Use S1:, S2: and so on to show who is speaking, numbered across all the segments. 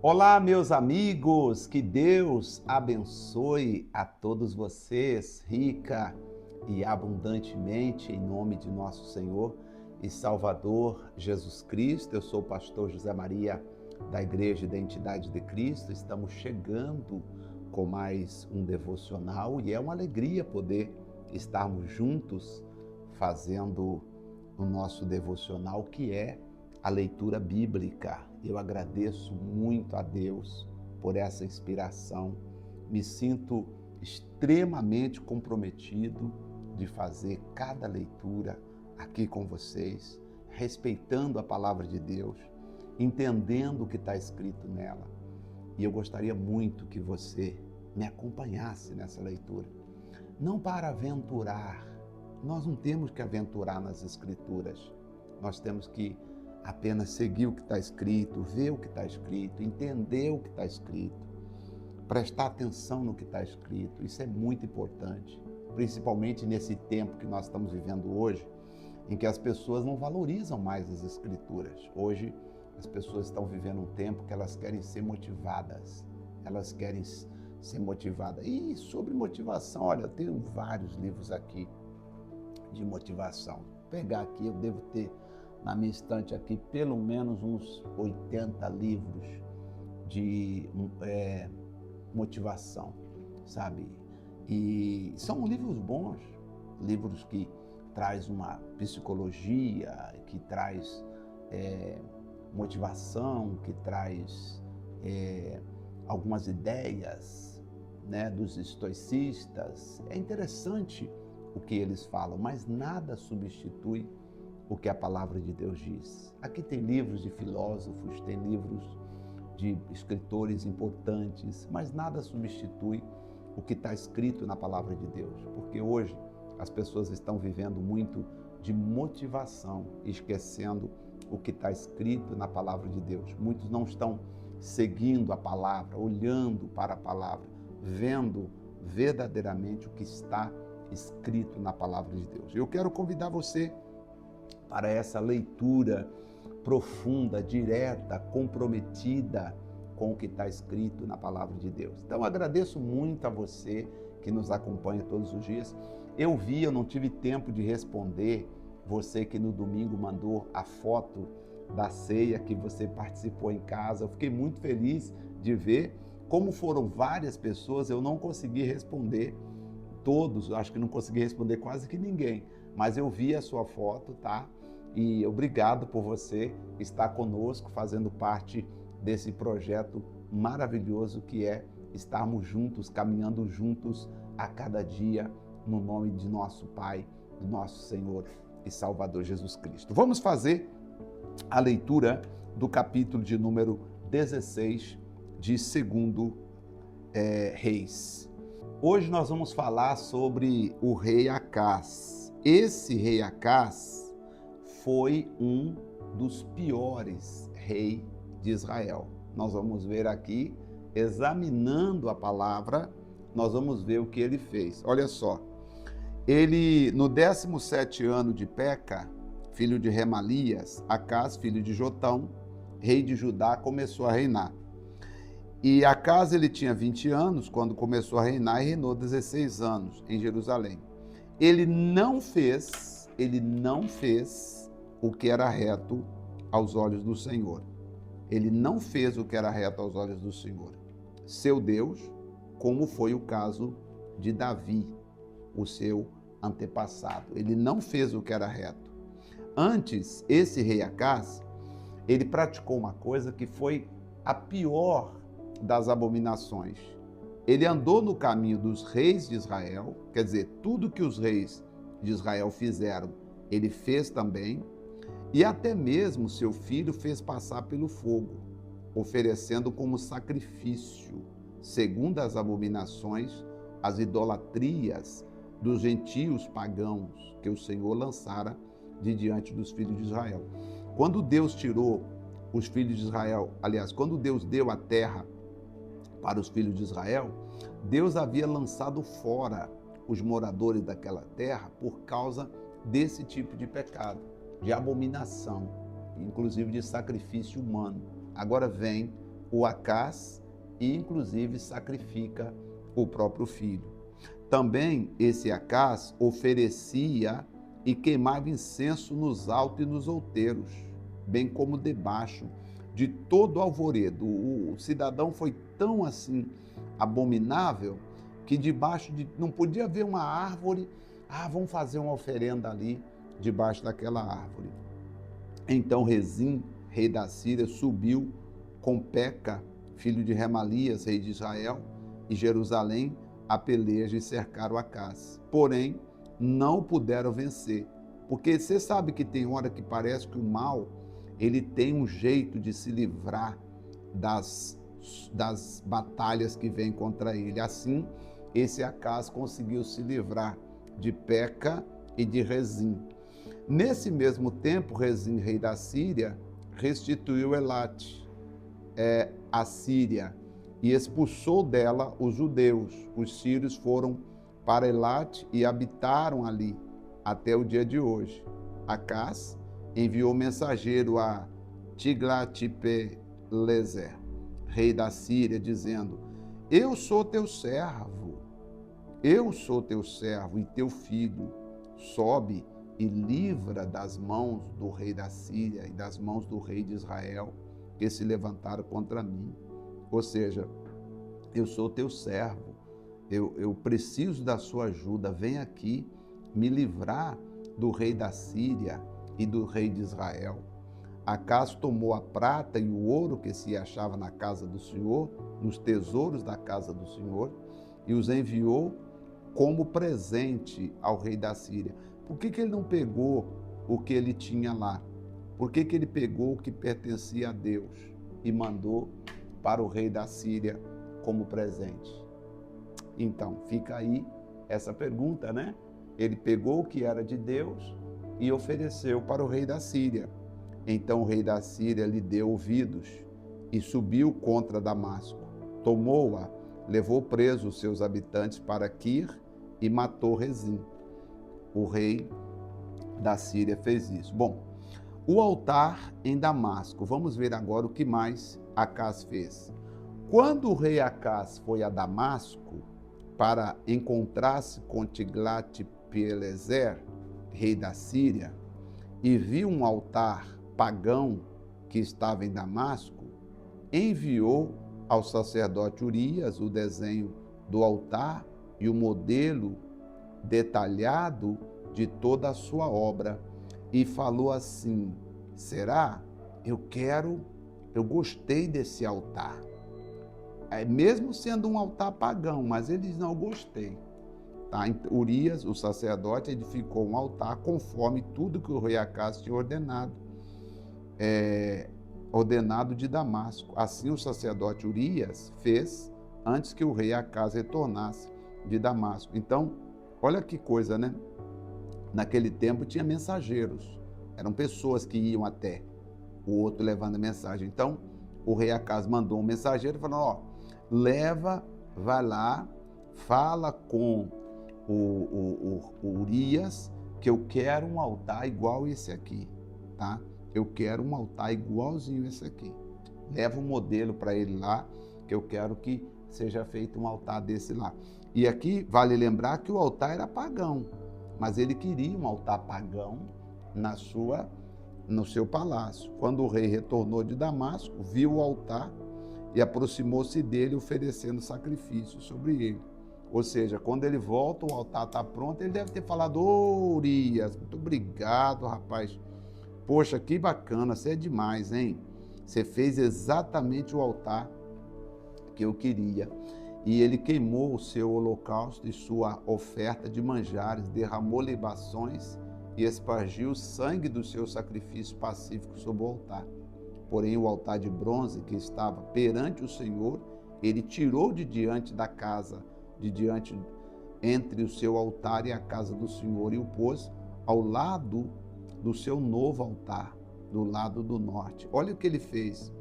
S1: Olá, meus amigos, que Deus abençoe a todos vocês, rica e abundantemente, em nome de nosso Senhor e Salvador Jesus Cristo. Eu sou o pastor José Maria, da Igreja Identidade de Cristo. Estamos chegando com mais um devocional e é uma alegria poder estarmos juntos fazendo o nosso devocional, que é a leitura bíblica. Eu agradeço muito a Deus por essa inspiração. Me sinto extremamente comprometido de fazer cada leitura aqui com vocês, respeitando a palavra de Deus, entendendo o que está escrito nela. E eu gostaria muito que você me acompanhasse nessa leitura. Não para aventurar, nós não temos que aventurar nas Escrituras, nós temos que apenas seguir o que está escrito, ver o que está escrito, entender o que está escrito, prestar atenção no que está escrito. Isso é muito importante, principalmente nesse tempo que nós estamos vivendo hoje, em que as pessoas não valorizam mais as Escrituras. Hoje, as pessoas estão vivendo um tempo que elas querem ser motivadas, elas querem ser motivadas. E sobre motivação, olha, eu tenho vários livros aqui de motivação. Vou pegar aqui, eu devo ter na minha estante aqui pelo menos uns 80 livros de motivação, sabe? E são livros bons, livros que traz uma psicologia, que traz motivação, que traz algumas ideias, né, dos estoicistas. É interessante o que eles falam, mas nada substitui o que a palavra de Deus diz. Aqui tem livros de filósofos, tem livros de escritores importantes, mas nada substitui o que está escrito na palavra de Deus, porque hoje as pessoas estão vivendo muito de motivação, esquecendo o que está escrito na palavra de Deus. Muitos não estão seguindo a palavra, olhando para a palavra, vendo verdadeiramente o que está escrito na palavra de Deus. Eu quero convidar você para essa leitura profunda, direta, comprometida com o que está escrito na palavra de Deus. Então, agradeço muito a você que nos acompanha todos os dias. Eu não tive tempo de responder você que no domingo mandou a foto da ceia que você participou em casa. Eu fiquei muito feliz de ver. Como foram várias pessoas, eu não consegui responder todos, acho que não consegui responder quase que ninguém, mas eu vi a sua foto, tá? E obrigado por você estar conosco, fazendo parte desse projeto maravilhoso que é estarmos juntos, caminhando juntos a cada dia, no nome de nosso Pai, do nosso Senhor e Salvador Jesus Cristo. Vamos fazer a leitura do capítulo de número 16 de 2 Reis. Hoje nós vamos falar sobre o rei Acaz. Esse rei Acaz foi um dos piores reis de Israel. Nós vamos ver aqui, examinando a palavra, nós vamos ver o que ele fez. Olha só, ele, no 17º ano de Peca, filho de Remalias, Acaz, filho de Jotão, rei de Judá, começou a reinar. E Acaz, ele tinha 20 anos quando começou a reinar e reinou 16 anos em Jerusalém. Ele não fez o que era reto aos olhos do Senhor. Ele não fez o que era reto aos olhos do Senhor, seu Deus, como foi o caso de Davi, o seu antepassado. Ele não fez o que era reto. Antes, esse rei Acaz, ele praticou uma coisa que foi a pior das abominações. Ele andou no caminho dos reis de Israel, quer dizer, tudo que os reis de Israel fizeram, ele fez também, e até mesmo seu filho fez passar pelo fogo, oferecendo como sacrifício, segundo as abominações, as idolatrias dos gentios pagãos que o Senhor lançara de diante dos filhos de Israel. Quando Deus tirou os filhos de Israel, aliás, quando Deus deu a terra para os filhos de Israel, Deus havia lançado fora os moradores daquela terra por causa desse tipo de pecado, de abominação, inclusive de sacrifício humano. Agora vem o Acás e inclusive sacrifica o próprio filho. Também esse Acás oferecia e queimava incenso nos altos e nos outeiros, bem como debaixo de todo o alvoredo. O cidadão foi tão assim abominável que debaixo de não podia haver uma árvore. Vamos fazer uma oferenda ali debaixo daquela árvore. Então Rezim, rei da Síria, subiu com Peca, filho de Remalias, rei de Israel, e Jerusalém a peleja e cercaram Acás. Porém, não puderam vencer, porque você sabe que tem hora que parece que o mal, ele tem um jeito de se livrar das batalhas que vêm contra ele. Assim, esse Acás conseguiu se livrar de Peca e de Rezim. Nesse mesmo tempo, Rezim, rei da Síria, restituiu Elate, a Síria, e expulsou dela os judeus. Os sírios foram para Elate e habitaram ali até o dia de hoje. Acás enviou mensageiro a Tiglat-Pileser, rei da Síria, dizendo: eu sou teu servo e teu filho. Sobe e livra das mãos do rei da Síria e das mãos do rei de Israel, que se levantaram contra mim. Ou seja, eu sou teu servo, eu preciso da sua ajuda, vem aqui me livrar do rei da Síria e do rei de Israel. Acás tomou a prata e o ouro que se achava na casa do Senhor, nos tesouros da casa do Senhor, e os enviou como presente ao rei da Síria. Por que ele não pegou o que ele tinha lá? Por que ele pegou o que pertencia a Deus e mandou para o rei da Síria como presente? Então, fica aí essa pergunta, né? Ele pegou o que era de Deus e ofereceu para o rei da Síria. Então o rei da Síria lhe deu ouvidos e subiu contra Damasco. Tomou-a, levou preso os seus habitantes para Quir e matou Rezim. O rei da Síria fez isso. Bom, o altar em Damasco. Vamos ver agora o que mais Acás fez. Quando o rei Acás foi a Damasco para encontrar-se com Tiglat-Pileser, rei da Síria, e viu um altar pagão que estava em Damasco, enviou ao sacerdote Urias o desenho do altar e o modelo detalhado de toda a sua obra, e falou assim: será? Eu gostei desse altar. Mesmo sendo um altar pagão, mas ele diz: não, eu gostei. Tá? Urias, o sacerdote, edificou um altar conforme tudo que o rei Acás tinha ordenado de Damasco. Assim o sacerdote Urias fez antes que o rei Acás retornasse de Damasco. Então, olha que coisa, né? Naquele tempo tinha mensageiros, eram pessoas que iam até o outro levando a mensagem. Então, o rei Acás mandou um mensageiro falando: leva, vai lá, fala com o Urias que eu quero um altar igual esse aqui, tá? Eu quero um altar igualzinho esse aqui. Leva um modelo para ele lá, que eu quero que seja feito um altar desse lá. E aqui vale lembrar que o altar era pagão, mas ele queria um altar pagão no seu palácio. Quando o rei retornou de Damasco, viu o altar e aproximou-se dele, oferecendo sacrifício sobre ele. Ou seja, quando ele volta, o altar está pronto, ele deve ter falado: ô Urias, muito obrigado, rapaz. Poxa, que bacana, você é demais, hein? Você fez exatamente o altar que eu queria. E ele queimou o seu holocausto e sua oferta de manjares, derramou libações e espargiu o sangue do seu sacrifício pacífico sobre o altar. Porém, o altar de bronze que estava perante o Senhor, ele tirou de diante da casa, entre o seu altar e a casa do Senhor, e o pôs ao lado do seu novo altar, do lado do norte. Olha o que ele fez.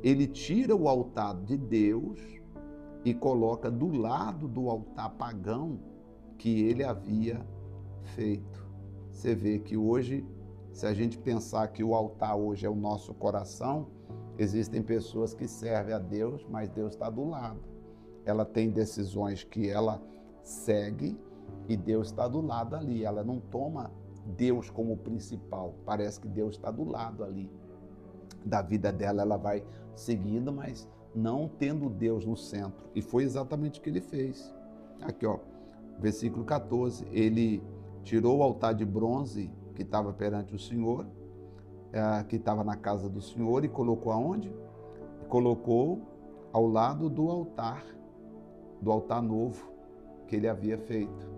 S1: Ele tira o altar de Deus e coloca do lado do altar pagão que ele havia feito. Você vê que hoje, se a gente pensar que o altar hoje é o nosso coração, existem pessoas que servem a Deus, mas Deus está do lado. Ela tem decisões que ela segue e Deus está do lado ali. Ela não toma Deus como principal. Parece que Deus está do lado ali da vida dela. Ela vai seguindo, mas não tendo Deus no centro. E foi exatamente o que ele fez. Aqui, ó, versículo 14. Ele tirou o altar de bronze que estava perante o Senhor, que estava na casa do Senhor, e colocou aonde? Colocou ao lado do altar novo que ele havia feito.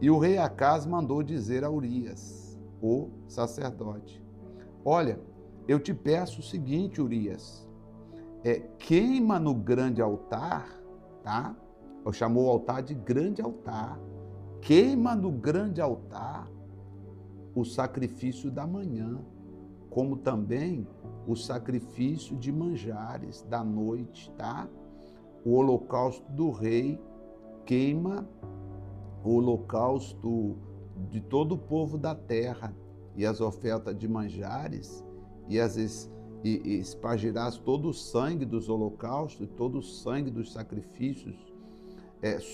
S1: E o rei Acaz mandou dizer a Urias, o sacerdote: olha, eu te peço o seguinte, Urias, queima no grande altar, tá? Chamou o altar de grande altar. Queima no grande altar o sacrifício da manhã, como também o sacrifício de manjares da noite, tá? O holocausto do rei, queima o holocausto de todo o povo da terra e as ofertas de manjares e espargirás todo o sangue dos holocaustos e todo o sangue dos sacrifícios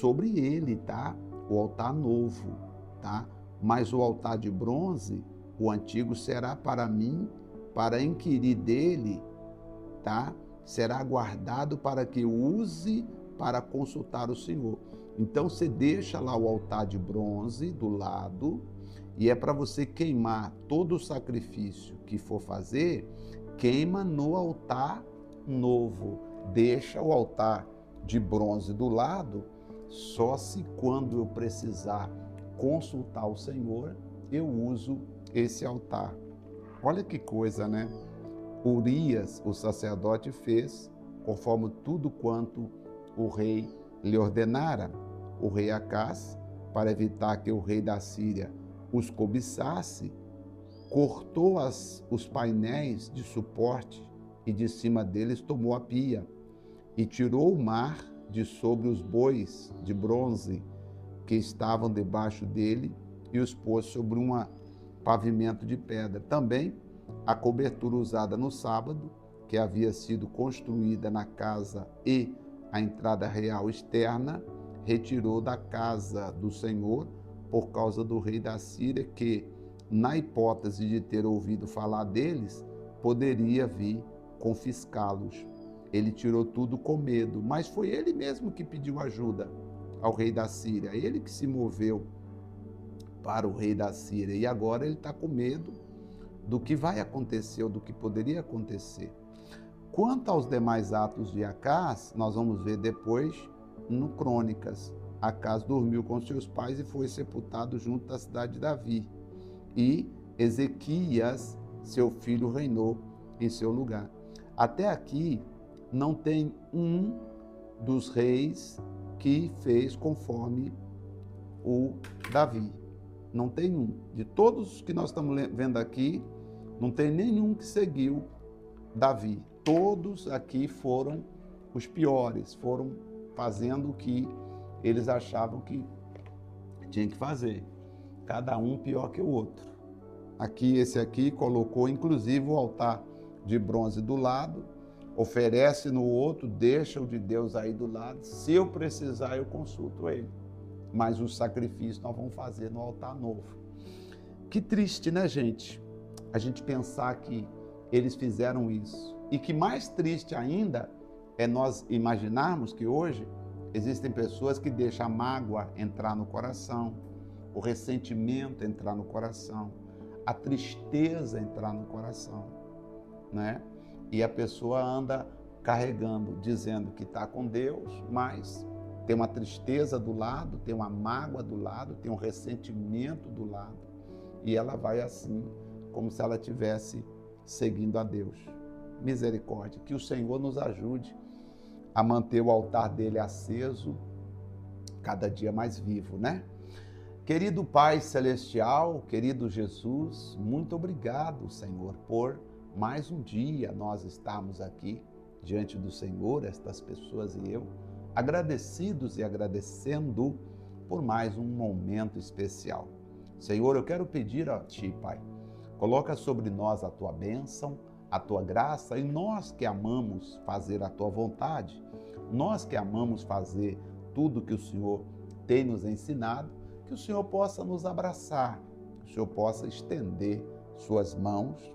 S1: sobre ele, tá? O altar novo, tá? Mas o altar de bronze, o antigo, será para mim, para inquirir dele, tá? Será guardado para que use para consultar o Senhor. Então você deixa lá o altar de bronze do lado, e é para você queimar todo o sacrifício que for fazer, queima no altar novo. Deixa o altar de bronze do lado, só se quando eu precisar consultar o Senhor, eu uso esse altar. Olha que coisa, né? Urias, o sacerdote, fez conforme tudo quanto o rei lhe ordenara. O rei Acaz, para evitar que o rei da Síria os cobiçasse, cortou os painéis de suporte e de cima deles tomou a pia e tirou o mar de sobre os bois de bronze que estavam debaixo dele e os pôs sobre um pavimento de pedra. Também a cobertura usada no sábado, que havia sido construída na casa e a entrada real externa, retirou da casa do Senhor por causa do rei da Síria, que, na hipótese de ter ouvido falar deles, poderia vir confiscá-los. Ele tirou tudo com medo, mas foi ele mesmo que pediu ajuda ao rei da Síria, ele que se moveu para o rei da Síria, e agora ele está com medo do que vai acontecer ou do que poderia acontecer. Quanto aos demais atos de Acaz, nós vamos ver depois no Crônicas. Acaz dormiu com seus pais e foi sepultado junto da cidade de Davi. E Ezequias, seu filho, reinou em seu lugar. Até aqui não tem um dos reis que fez conforme o Davi. Não tem um. De todos que nós estamos vendo aqui, não tem nenhum que seguiu Davi. Todos aqui foram os piores, foram fazendo o que eles achavam que tinha que fazer. Cada um pior que o outro. Aqui, esse aqui colocou inclusive o altar de bronze do lado, oferece no outro, deixa o de Deus aí do lado. Se eu precisar, eu consulto ele. Mas o sacrifício nós vamos fazer no altar novo. Que triste, né, gente? A gente pensar que eles fizeram isso. E que mais triste ainda é nós imaginarmos que hoje existem pessoas que deixam a mágoa entrar no coração, o ressentimento entrar no coração, a tristeza entrar no coração, né? E a pessoa anda carregando, dizendo que está com Deus, mas tem uma tristeza do lado, tem uma mágoa do lado, tem um ressentimento do lado, e ela vai assim, como se ela estivesse seguindo a Deus. Misericórdia, que o Senhor nos ajude a manter o altar dele aceso, cada dia mais vivo, né? Querido Pai Celestial, querido Jesus, muito obrigado, Senhor, por mais um dia nós estamos aqui diante do Senhor, estas pessoas e eu, agradecidos e agradecendo por mais um momento especial. Senhor, eu quero pedir a Ti, Pai, coloca sobre nós a Tua bênção, a tua graça, e nós que amamos fazer a tua vontade, nós que amamos fazer tudo que o Senhor tem nos ensinado, que o Senhor possa nos abraçar, que o Senhor possa estender suas mãos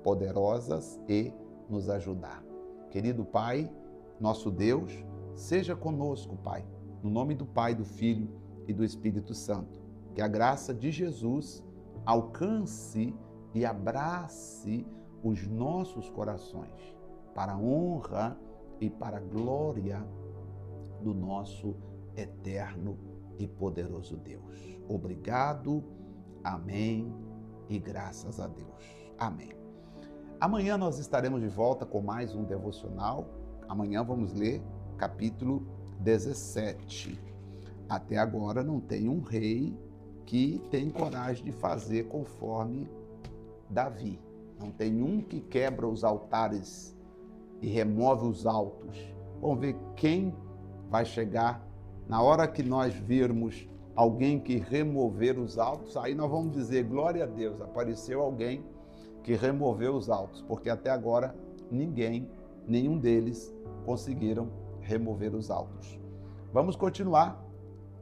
S1: poderosas e nos ajudar. Querido Pai, nosso Deus, seja conosco, Pai, no nome do Pai, do Filho e do Espírito Santo. Que a graça de Jesus alcance e abrace os nossos corações, para a honra e para a glória do nosso eterno e poderoso Deus. Obrigado, amém e graças a Deus. Amém. Amanhã nós estaremos de volta com mais um devocional. Amanhã vamos ler capítulo 17. Até agora não tem um rei que tem coragem de fazer conforme Davi. Não tem um que quebra os altares e remove os altos. Vamos ver quem vai chegar na hora que nós virmos alguém que remover os altos. Aí nós vamos dizer, glória a Deus, apareceu alguém que removeu os altos, porque até agora nenhum deles conseguiram remover os altos. Vamos continuar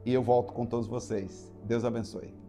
S1: e eu volto com todos vocês. Deus abençoe.